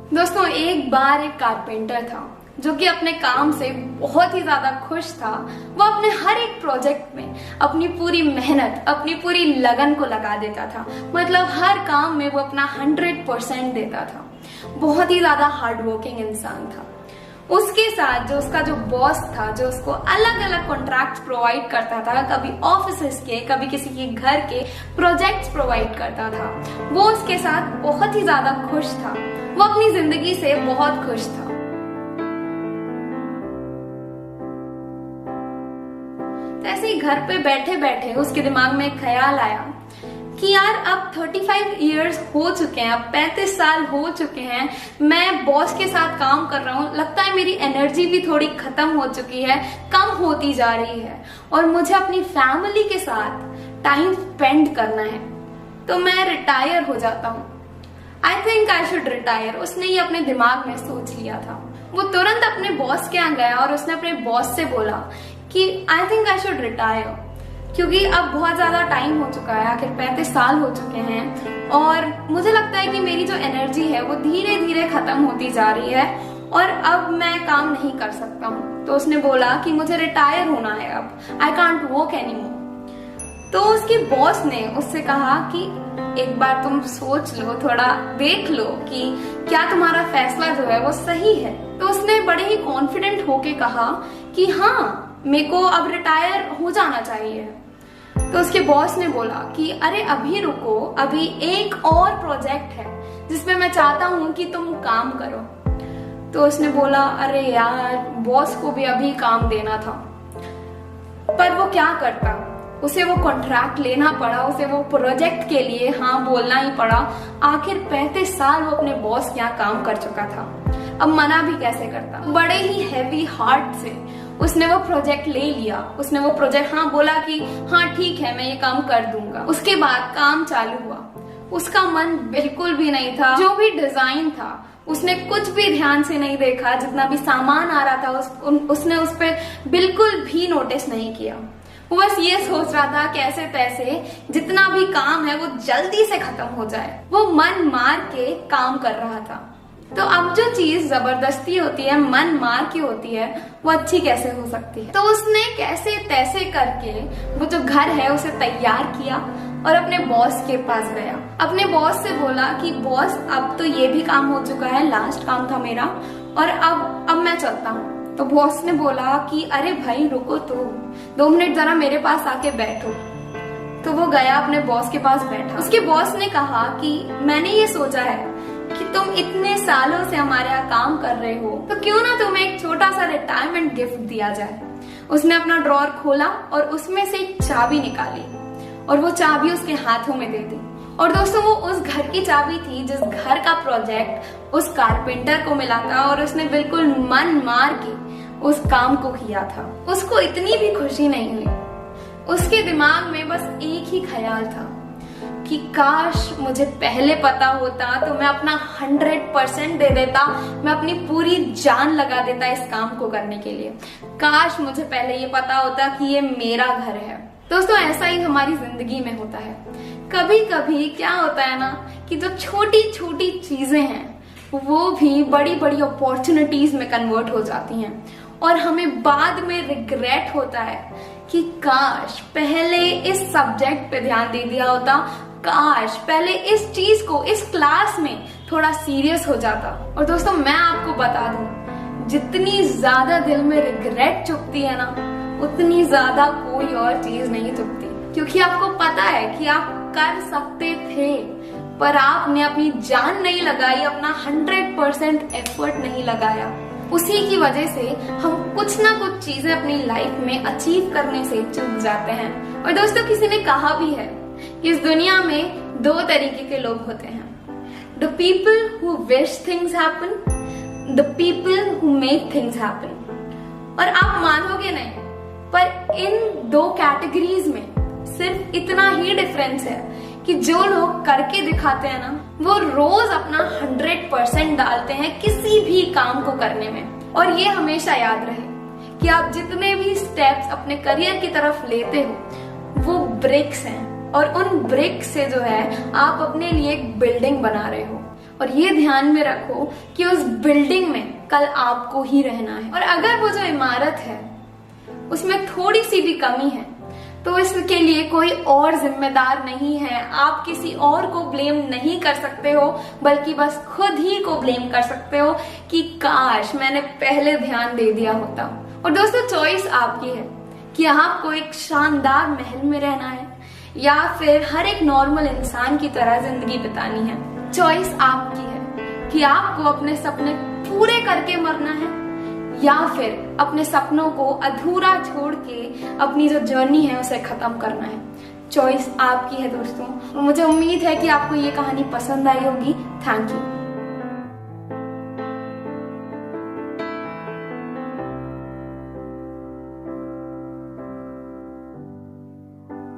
दोस्तों, एक बार एक कारपेंटर था जो कि अपने काम से बहुत ही ज्यादा खुश था। वो अपने हर एक प्रोजेक्ट में अपनी पूरी मेहनत, अपनी पूरी लगन को लगा देता था। मतलब हर काम में वो अपना 100% देता था। बहुत ही ज्यादा हार्ड वर्किंग इंसान था। उसके साथ जो बॉस था, जो उसको अलग अलग कॉन्ट्रैक्ट्स प्रोवाइड करता था, कभी ऑफिस के, कभी किसी के घर के प्रोजेक्ट्स प्रोवाइड करता था, वो उसके साथ बहुत ही ज्यादा खुश था। वो अपनी जिंदगी से बहुत खुश था। तो ऐसे ही घर पे बैठे बैठे उसके दिमाग में एक ख्याल आया कि यार अब 35 इयर्स हो चुके हैं, अब 35 साल हो चुके हैं, मैं बॉस के साथ काम कर रहा हूँ। लगता है मेरी एनर्जी भी थोड़ी खत्म हो चुकी है, कम होती जा रही है और मुझे अपनी फैमिली के साथ टाइम स्पेंड करना है। तो मैं रिटायर हो जाता हूँ। I think I should retire. उसने ये अपने दिमाग में सोच लिया था। वो तुरंत अपने बॉस के यहाँ गया और उसने अपने बॉस से बोला कि I think I should retire, क्योंकि अब बहुत ज्यादा टाइम हो चुका है, आखिर 35 साल हो चुके हैं और मुझे लगता है कि मेरी जो एनर्जी है वो धीरे धीरे खत्म होती जा रही है और अब मैं काम नहीं कर सकता हूँ। तो उसने बोला कि मुझे रिटायर होना है, अब आई कांट वर्क एनीमोर। तो उसके बॉस ने उससे कहा कि एक बार तुम सोच लो, थोड़ा देख लो कि क्या तुम्हारा फैसला जो है वो सही है। तो उसने बड़े ही कॉन्फिडेंट होके कहा कि हाँ, मेरे को अब रिटायर हो जाना चाहिए। तो उसके बॉस ने बोला कि अरे अभी रुको, अभी एक और प्रोजेक्ट है जिसमें मैं चाहता हूँ कि तुम काम करो। तो उसने बोला अरे यार, बॉस को भी अभी काम देना था, पर वो क्या करता, उसे वो कॉन्ट्रैक्ट लेना पड़ा, उसे वो प्रोजेक्ट के लिए हाँ बोलना ही पड़ा। आखिर 35 साल वो अपने बॉस के यहाँ काम कर चुका था, अब मना भी कैसे करता। बड़े ही हैवी हार्ट से उसने वो प्रोजेक्ट ले लिया। उसने वो प्रोजेक्ट हाँ बोला कि हाँ ठीक है, मैं ये काम कर दूंगा। उसके बाद काम चालू हुआ। उसका मन बिल्कुल भी नहीं था, जो भी डिजाइन था उसने कुछ भी ध्यान से नहीं देखा। जितना भी सामान आ रहा था उसने उस पर बिल्कुल भी नोटिस नहीं किया। वो बस ये सोच रहा था कैसे तैसे जितना भी काम है वो जल्दी से खत्म हो जाए। वो मन मार के काम कर रहा था। तो अब जो चीज जबरदस्ती होती है, मन मार के होती है, वो अच्छी कैसे हो सकती है। तो उसने कैसे तैसे करके वो जो घर है उसे तैयार किया और अपने बॉस के पास गया। अपने बॉस से बोला कि बॉस, अब तो ये भी काम हो चुका है, लास्ट काम था मेरा और अब मैं चलता हूँ। तो बॉस ने बोला कि अरे भाई रुको तो, 2 मिनट जरा मेरे पास आके बैठो। तो वो गया अपने बॉस के पास बैठा। उसके बॉस ने कहा कि मैंने ये सोचा है कि तुम इतने सालों से हमारे यहाँ काम कर रहे हो, तो क्यों ना तुम्हें एक छोटा सा रिटायरमेंट गिफ्ट दिया जाए। उसने अपना ड्रॉर खोला और उसमें से एक चाबी निकाली और वो चाबी उसके हाथों में दे दी। और दोस्तों, वो उस घर की चाबी थी जिस घर का प्रोजेक्ट उस कारपेंटर को मिला था और उसने बिल्कुल मन मार के उस काम को किया था। उसको इतनी भी खुशी नहीं हुई। उसके दिमाग में बस एक ही ख्याल था कि काश मुझे पहले पता होता तो मैं अपना 100% दे देता, मैं अपनी पूरी जान लगा देता इस काम को करने के लिए। काश मुझे पहले ये पता होता कि ये मेरा घर है। दोस्तों, ऐसा ही हमारी जिंदगी में होता है। कभी कभी क्या होता है ना कि जो छोटी छोटी चीजें हैं वो भी बड़ी बड़ी अपॉर्चुनिटीज में कन्वर्ट हो जाती हैं और हमें बाद में रिग्रेट होता है कि काश पहले इस सब्जेक्ट पे ध्यान दे दिया होता, काश पहले इस चीज को इस क्लास में थोड़ा सीरियस हो जाता। और दोस्तों, मैं आपको बता दूं, जितनी ज्यादा दिल में रिग्रेट चुभती है ना, उतनी ज्यादा कोई और चीज नहीं चुभती, क्योंकि आपको पता है कि आप कर सकते थे पर आपने अपनी जान नहीं लगाई, अपना 100% एफर्ट नहीं लगाया। उसी की वजह से हम कुछ ना कुछ चीजें अपनी लाइफ में अचीव करने से चूक जाते हैं। और दोस्तों, किसी ने कहा भी है कि इस दुनिया में 2 तरीके के लोग होते हैं, the people who wish things happen, the people who make things happen. और आप मानोगे नहीं, पर इन 2 कैटेगरीज में सिर्फ इतना ही डिफरेंस है कि जो लोग करके दिखाते हैं ना, वो रोज अपना 100% डालते हैं किसी भी काम को करने में। और ये हमेशा याद रहे कि आप जितने भी स्टेप्स अपने करियर की तरफ लेते हो वो ब्रिक्स हैं और उन ब्रिक्स से जो है आप अपने लिए एक बिल्डिंग बना रहे हो। और ये ध्यान में रखो कि उस बिल्डिंग में कल आपको ही रहना है। और अगर वो जो इमारत है उसमें थोड़ी सी भी कमी है तो इसके लिए कोई और जिम्मेदार नहीं है। आप किसी और को ब्लेम नहीं कर सकते हो, बल्कि बस खुद ही को ब्लेम कर सकते हो कि काश मैंने पहले ध्यान दे दिया होता। और दोस्तों, चॉइस आपकी है कि आपको एक शानदार महल में रहना है या फिर हर एक नॉर्मल इंसान की तरह जिंदगी बितानी है। चॉइस आपकी है कि आपको अपने सपने पूरे करके मरना है या फिर अपने सपनों को अधूरा छोड़ के अपनी जो जर्नी है उसे खत्म करना है। चॉइस आपकी है दोस्तों। मुझे उम्मीद है कि आपको ये कहानी पसंद आई होगी। Thank you.